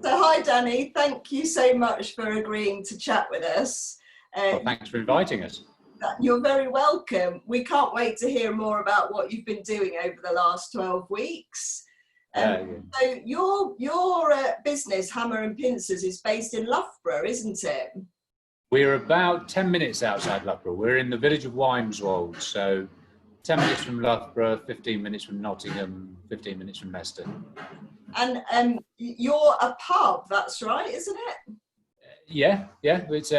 So hi, Danny. Thank you so much for agreeing to chat with us. Well, thanks for inviting us. You're very welcome. We can't wait to hear more about what you've been doing over the last 12 weeks. Yeah. So your business, Hammer Pincers, is based in Loughborough, isn't it? We're about 10 minutes outside Loughborough. We're in the village of Wymeswold, so 10 minutes from Loughborough, 15 minutes from Nottingham, 15 minutes from Leicester. And you're a pub, that's right, isn't it? Yeah. It's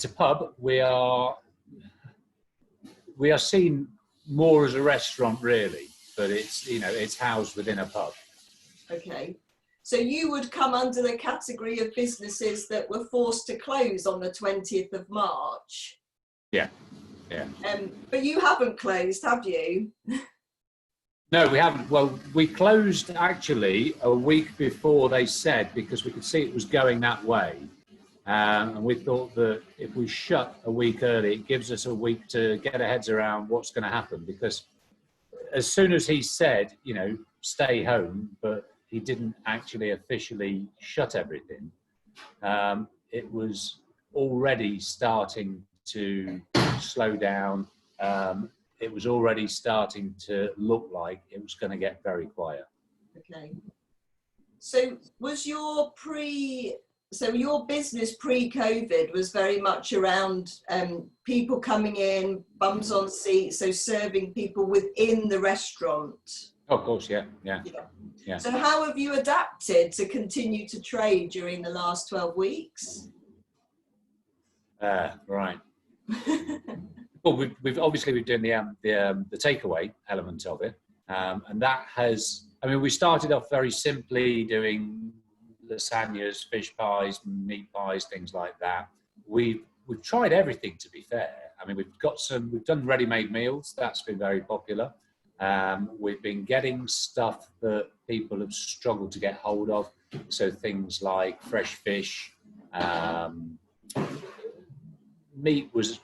a pub. We are seen more as a restaurant, really, but it's housed within a pub. Okay. So you would come under the category of businesses that were forced to close on the 20th of March. Yeah. But you haven't closed, have you? No, we haven't. Well, we closed actually a week before they said, because we could see it was going that way. And we thought that if we shut a week early, it gives us a week to get our heads around what's going to happen. Because as soon as he said, stay home, but he didn't actually officially shut everything, it was already starting to slow down. It was already starting to look like it was going to get very quiet. Okay. So was your business pre-COVID was very much around people coming in, bums on seats, so serving people within the restaurant? Oh, of course, yeah. So how have you adapted to continue to trade during the last 12 weeks? Right. Well, we've obviously been doing the takeaway element of it, and that has. I mean, we started off very simply doing lasagnas, fish pies, meat pies, things like that. We've tried everything, to be fair. I mean, we've done ready-made meals. That's been very popular. We've been getting stuff that people have struggled to get hold of. So things like fresh fish, meat was.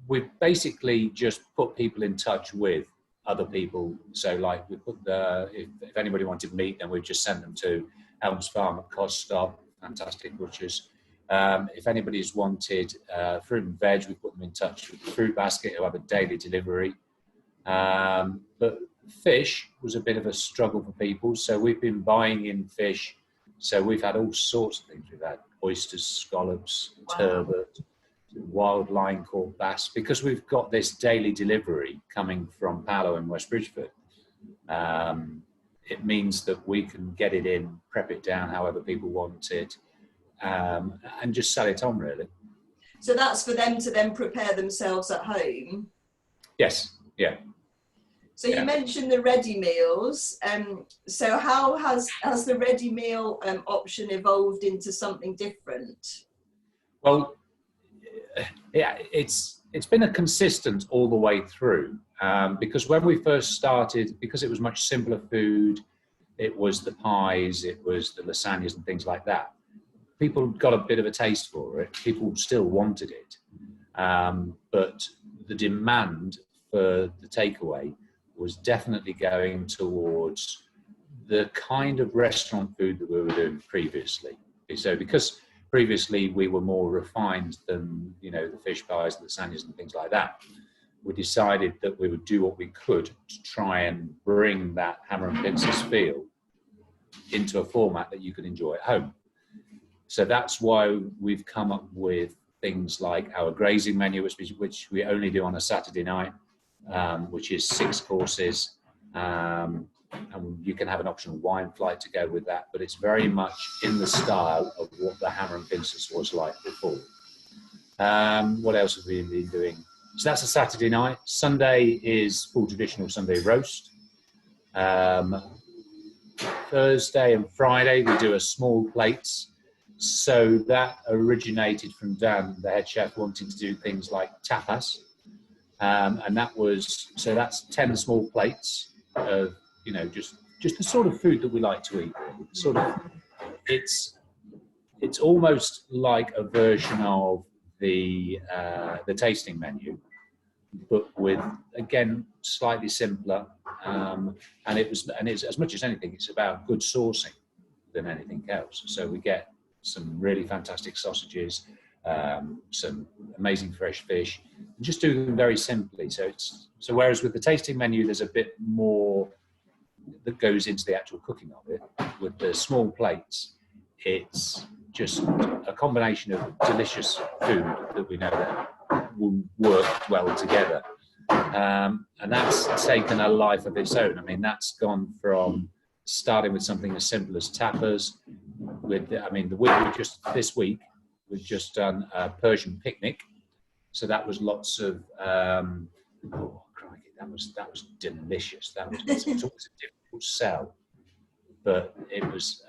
We've basically just put people in touch with other people. So like we put if anybody wanted meat, then we've just sent them to Elms Farm at Costop, fantastic butchers. If anybody's wanted fruit and veg, we put them in touch with the Fruit Basket, who have a daily delivery. But fish was a bit of a struggle for people, so we've been buying in fish. So we've had all sorts of things. We've had oysters, scallops, turbot, wild line caught bass, because we've got this daily delivery coming from Palo in West Bridgford. It means that we can get it in, prep it down however people want it, and just sell it on, really. So that's for them to then prepare themselves at home? Yes, yeah. So you mentioned the ready meals. So how has the ready meal option evolved into something different? Well, yeah, it's been a consistent all the way through, because when we first started, because it was much simpler food, it was the pies, it was the lasagnas and things like that. People got a bit of a taste for it. People still wanted it, but the demand for the takeaway was definitely going towards the kind of restaurant food that we were doing previously. So because previously we were more refined than, the fish pies, the lasagnas and things like that, we decided that we would do what we could to try and bring that Hammer and Pincers feel into a format that you could enjoy at home. So that's why we've come up with things like our Grazing Menu, which we only do on a Saturday night, which is 6 courses. And you can have an optional wine flight to go with that, but it's very much in the style of what the Hammer and Pincers was like before. What else have we been doing? So that's a Saturday night. Sunday is full traditional Sunday roast. Thursday and Friday we do a small plates. So that originated from Dan, the head chef, wanting to do things like tapas. And that's 10 small plates of, just the sort of food that we like to eat. It's almost like a version of the tasting menu, but with, again, slightly simpler. And it's, as much as anything, it's about good sourcing. than anything else. So we get some really fantastic sausages, some amazing fresh fish, and just do them very simply. So whereas with the tasting menu, there's a bit more that goes into the actual cooking of it. With the small plates, it's just a combination of delicious food that we know that will work well together. And that's taken a life of its own. I mean, that's gone from starting with something as simple as tapas. This week we've just done a Persian picnic. So that was lots of, oh crikey, that was delicious. It's always a difficult sell, but it was.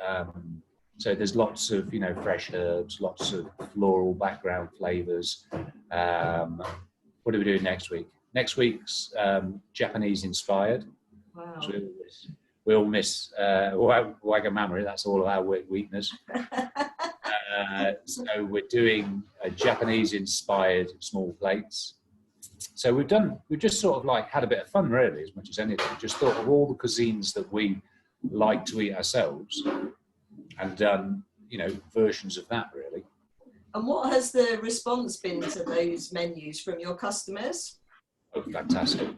So there's lots of fresh herbs, lots of floral background flavors. What are we doing next week? Next week's Japanese inspired. Wow. So we all miss Wagamama. That's all of our weakness. So we're doing a Japanese inspired small plates. So we've just sort of like had a bit of fun really, as much as anything. Just thought of all the cuisines that we like to eat ourselves and done, versions of that really. And what has the response been to those menus from your customers? Oh, fantastic.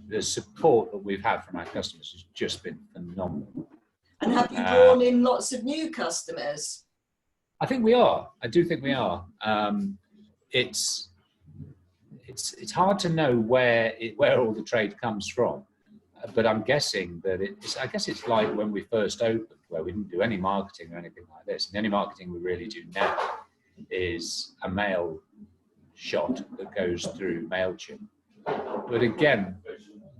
The support that we've had from our customers has just been phenomenal. And have you drawn in lots of new customers? I think we are. I do think we are. It's it's hard to know where all the trade comes from, but I'm guessing that it's like when we first opened, where we didn't do any marketing or anything like this. And the only marketing we really do now is a mail shot that goes through MailChimp. But again,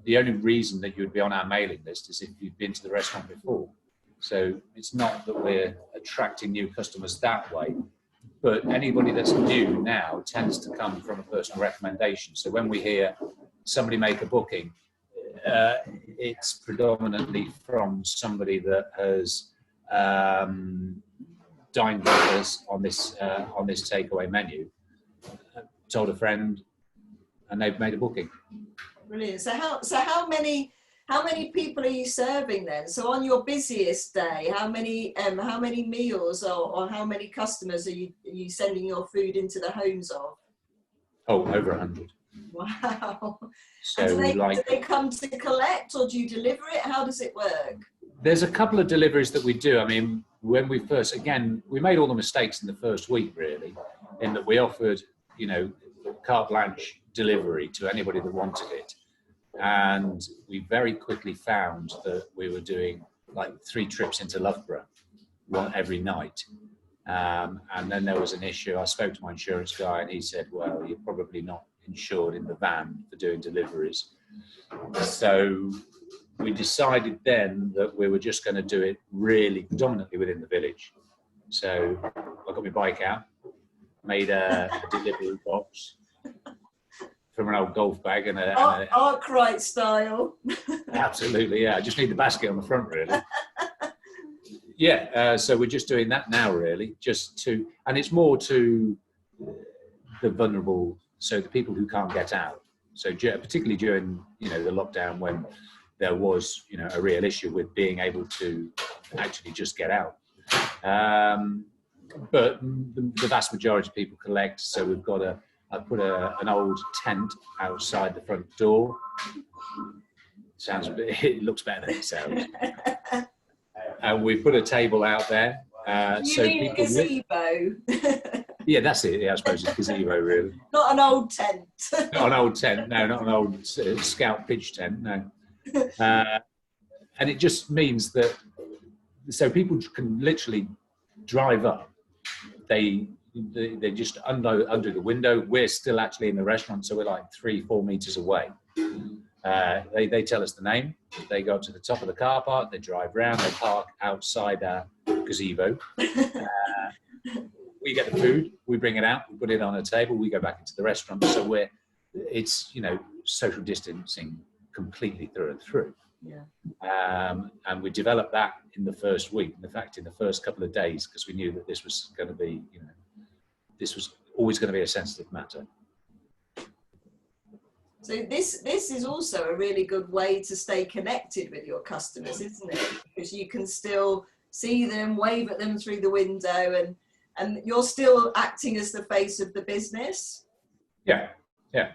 the only reason that you would be on our mailing list is if you've been to the restaurant before. So it's not that we're attracting new customers that way, but anybody that's new now tends to come from a personal recommendation. So when we hear somebody make a booking, it's predominantly from somebody that has dined with us on this takeaway menu, told a friend, and they've made a booking. Brilliant. So how many people are you serving then? So on your busiest day, how many meals or how many customers are you sending your food into the homes of? Oh, over 100. Wow. So do they come to collect, or do you deliver it? How does it work? There's a couple of deliveries that we do. I mean, when we first, again, we made all the mistakes in the first week, really, in that we offered, carte blanche delivery to anybody that wanted it. And we very quickly found that we were doing like 3 trips into Loughborough, one every night. And then there was an issue. I spoke to my insurance guy and he said, well, you're probably not insured in the van for doing deliveries. So we decided then that we were just going to do it really predominantly within the village. So I got my bike out, made a delivery box from an old golf bag and Arkwright style. Absolutely, yeah. I just need the basket on the front, really. Yeah, so we're just doing that now, really, and it's more to the vulnerable, so the people who can't get out. So particularly during, the lockdown when there was, a real issue with being able to actually just get out. But the vast majority of people collect, so we've got I put an old tent outside the front door. It looks better than it sounds. And we put a table out there. You mean a gazebo? Yeah, that's it. Yeah, I suppose it's gazebo, really. Not an old tent. Not an old tent, no, not an old scout pitch tent, no. And it just means that, so people can literally drive up. They just under the window. We're still actually in the restaurant, so we're like 3-4 meters away. They tell us the name. They go up to the top of the car park. They drive round. They park outside our gazebo. We get the food. We bring it out. We put it on a table. We go back into the restaurant. So it's social distancing completely through and through. Yeah. And we developed that in the first week. In fact, in the first couple of days, because we knew that this was going to be, this was always going to be a sensitive matter. So this is also a really good way to stay connected with your customers, isn't it? Because you can still see them, wave at them through the window, and you're still acting as the face of the business. Yeah, yeah.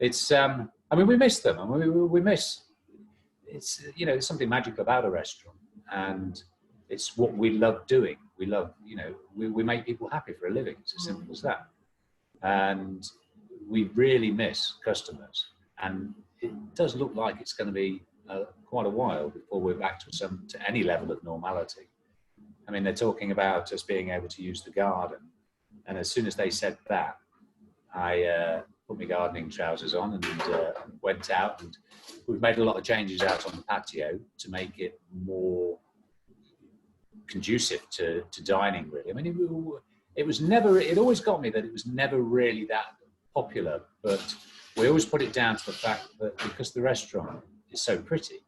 It's, I mean, we miss them. I mean, we miss, it's, you know, there's something magical about a restaurant, and it's what we love doing. We love, you know, we make people happy for a living. It's as simple as that. And we really miss customers. And it does look like it's going to be quite a while before we're back to any level of normality. I mean, they're talking about us being able to use the garden. And as soon as they said that, I put my gardening trousers on and went out, and we've made a lot of changes out on the patio to make it more conducive to dining, really. I mean, it always got me that it was never really that popular, but we always put it down to the fact that because the restaurant is so pretty,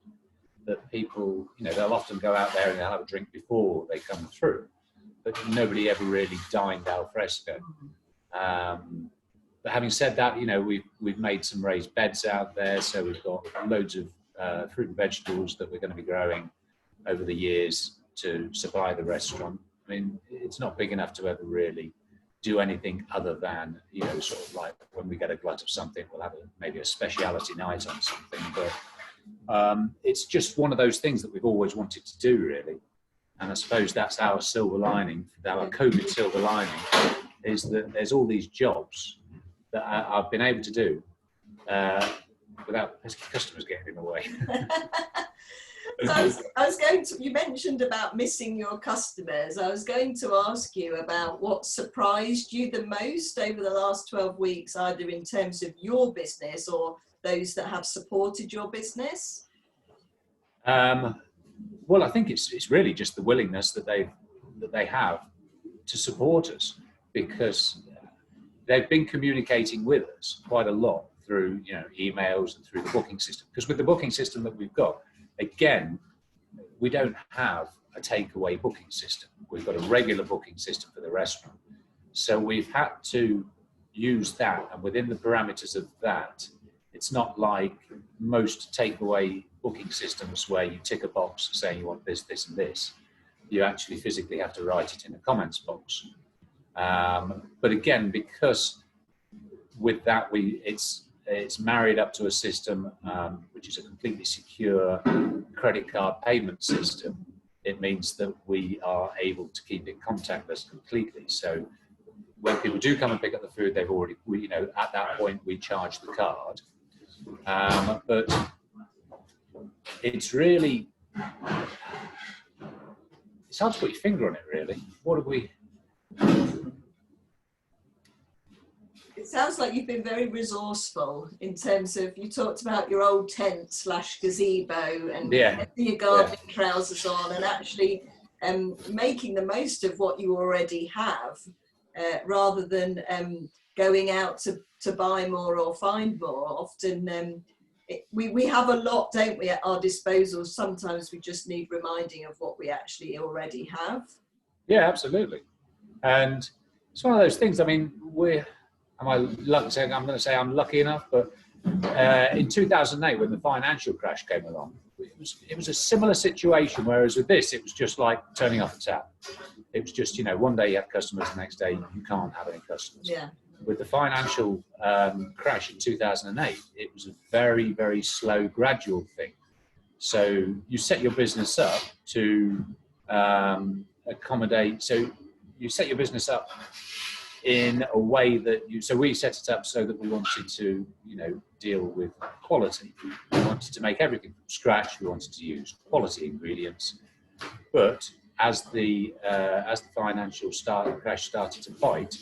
that people, you know, they'll often go out there and they'll have a drink before they come through, but nobody ever really dined al fresco. But having said that, you know, we've made some raised beds out there, so we've got loads of fruit and vegetables that we're going to be growing over the years to supply the restaurant. I mean, it's not big enough to ever really do anything other than, you know, sort of like when we get a glut of something, we'll have maybe a speciality night on something. But it's just one of those things that we've always wanted to do, really. And I suppose that's our silver lining, our COVID silver lining, is that there's all these jobs that I've been able to do without customers getting in the way. So I was going to, you mentioned about missing your customers. I was going to ask you about what surprised you the most over the last 12 weeks, either in terms of your business or those that have supported your business. Well, I think it's really just the willingness that they have to support us, because they've been communicating with us quite a lot through, you know, emails and through the booking system. Because with the booking system that we've got, again, we don't have a takeaway booking system. We've got a regular booking system for the restaurant. So we've had to use that, and within the parameters of that, it's not like most takeaway booking systems where you tick a box saying you want this, this, and this. You actually physically have to write it in the comments box. But again, because with that, it's married up to a system which is a completely secure credit card payment system. It means that we are able to keep it contactless completely. So when people do come and pick up the food, they've already, you know, at that point we charge the card. But it's really, it's hard to put your finger on it, really. What have we? It sounds like you've been very resourceful in terms of, you talked about your old tent / gazebo and your gardening trousers on, and actually making the most of what you already have, rather than going out to buy more or find more. Often we have a lot, don't we, at our disposal. Sometimes we just need reminding of what we actually already have. Yeah, absolutely. And it's one of those things. I mean, I'm going to say I'm lucky enough, but in 2008, when the financial crash came along, it was a similar situation. Whereas with this, it was just like turning off the tap. It was just, you know, one day you have customers, the next day you can't have any customers. Yeah. With the financial crash in 2008, it was a very, very slow, gradual thing. So you set your business up to accommodate. So you set your business up in a way that so we set it up so that we wanted to, you know, deal with quality. We wanted to make everything from scratch. We wanted to use quality ingredients. But as the financial crash started to bite,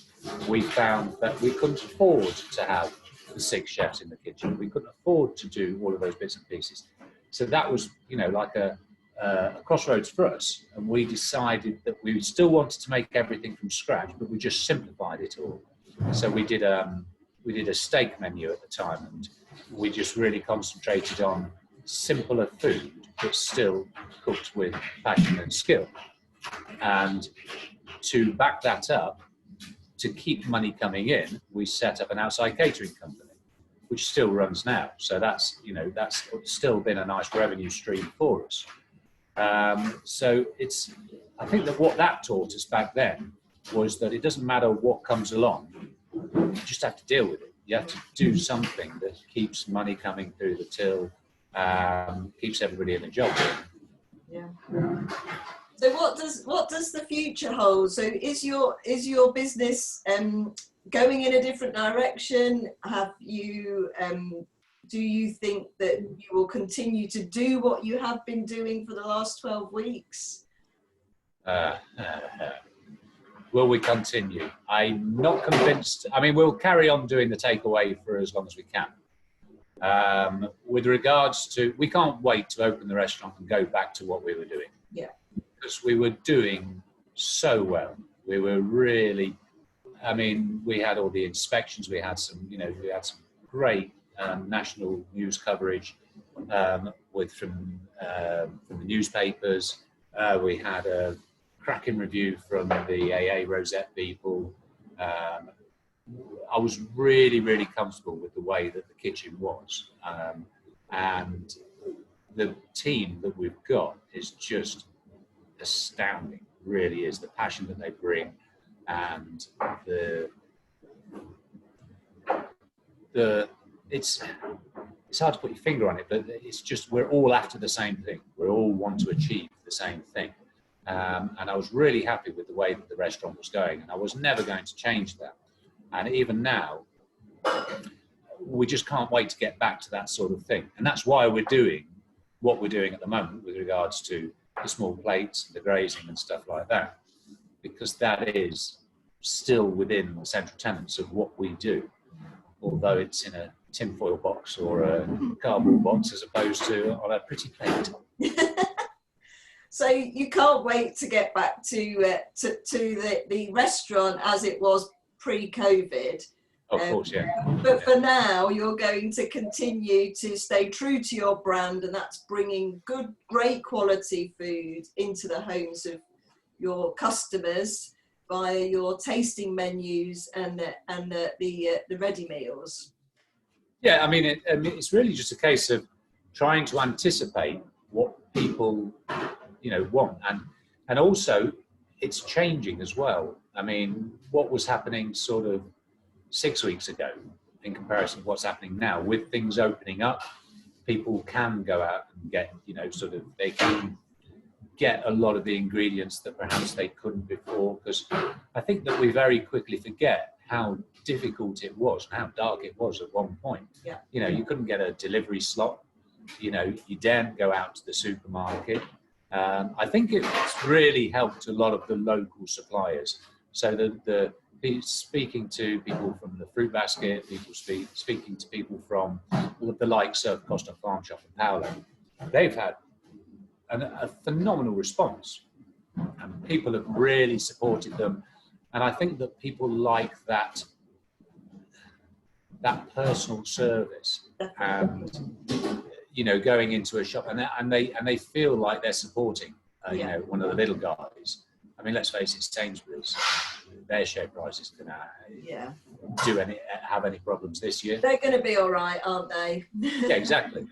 we found that we couldn't afford to have the 6 chefs in the kitchen. We couldn't afford to do all of those bits and pieces. So that was, you know, like a crossroads for us, and we decided that we still wanted to make everything from scratch, but we just simplified it all. So we did a steak menu at the time, and we just really concentrated on simpler food but still cooked with passion and skill. And to back that up, to keep money coming in, we set up an outside catering company, which still runs now. So that's, you know, that's still been a nice revenue stream for us. So I think that what that taught us back then was that it doesn't matter what comes along, you just have to deal with it. You have to do something that keeps money coming through the till, keeps everybody in a job. Yeah. So what does the future hold? So is your business going in a different direction? Have you do you think that you will continue to do what you have been doing for the last 12 weeks? Will we continue? I'm not convinced. I mean, we'll carry on doing the takeaway for as long as we can. With regards to, we can't wait to open the restaurant and go back to what we were doing. Yeah. Because we were doing so well. We were really, I mean, we had all the inspections. We had some great national news coverage from the newspapers. We had a cracking review from the AA Rosette people. I was really, really comfortable with the way that the kitchen was. And the team that we've got is just astounding, really is. The passion that they bring, and it's hard to put your finger on it, but it's just, we're all after the same thing. We all want to achieve the same thing. And I was really happy with the way that the restaurant was going, and I was never going to change that. And even now, we just can't wait to get back to that sort of thing. And that's why we're doing what we're doing at the moment with regards to the small plates, the grazing and stuff like that, because that is still within the central tenets of what we do, although it's in a tinfoil box or a cardboard box as opposed to on a pretty plate. So you can't wait to get back to the restaurant as it was pre-COVID. Of course, yeah. But for now, you're going to continue to stay true to your brand, and that's bringing great quality food into the homes of your customers via your tasting menus and the ready meals. Yeah, I mean, it's really just a case of trying to anticipate what people, want, and also it's changing as well. I mean, what was happening sort of 6 weeks ago in comparison to what's happening now, with things opening up, people can go out and get, they can get a lot of the ingredients that perhaps they couldn't before, because I think that we very quickly forget how difficult it was and how dark it was at one point. Yeah. You couldn't get a delivery slot, you daren't go out to the supermarket. I think it's really helped a lot of the local suppliers. So speaking to people from the Fruit Basket, speaking to people from the likes of Costa Farm Shop and Paolo, they've had a phenomenal response, and people have really supported them. And I think that people like that personal service, and going into a shop and they feel like they're supporting one of the little guys. I mean, let's face it, Sainsbury's, their share price is going to have any problems this year. They're going to be all right, aren't they? Yeah, exactly.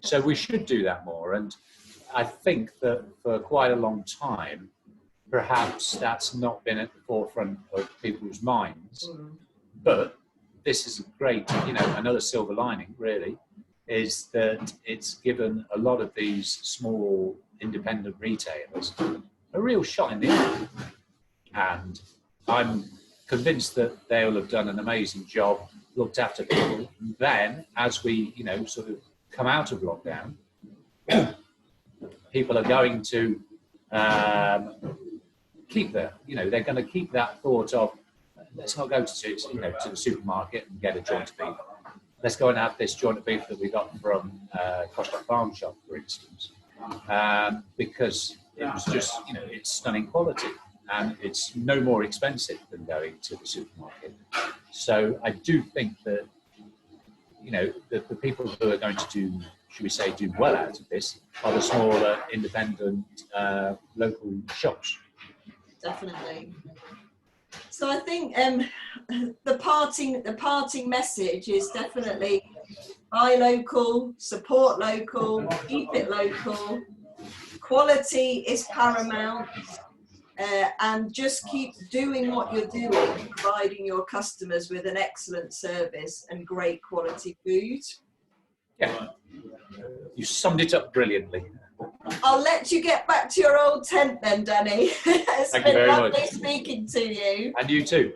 So we should do that more. And I think that for quite a long time, perhaps that's not been at the forefront of people's minds. Mm. But this is a great, another silver lining, really, is that it's given a lot of these small independent retailers a real shot in the arm. And I'm convinced that they'll have done an amazing job, looked after people. And then, as we, sort of come out of lockdown, people are going to keep they're going to keep that thought of, let's not go to the supermarket and get a joint of beef. Let's go and have this joint of beef that we got from Costa Farm Shop, for instance, because it was just, it's stunning quality and it's no more expensive than going to the supermarket. So I do think that, the people who are going to do, should we say, do well out of this are the smaller, independent, local shops. Definitely. So I think the parting message is definitely buy local, support local, keep it local, quality is paramount, and just keep doing what you're doing, providing your customers with an excellent service and great quality food. Yeah, you summed it up brilliantly. I'll let you get back to your old tent then, Danny. It's Thank you been very lovely much. speaking to you. And you too.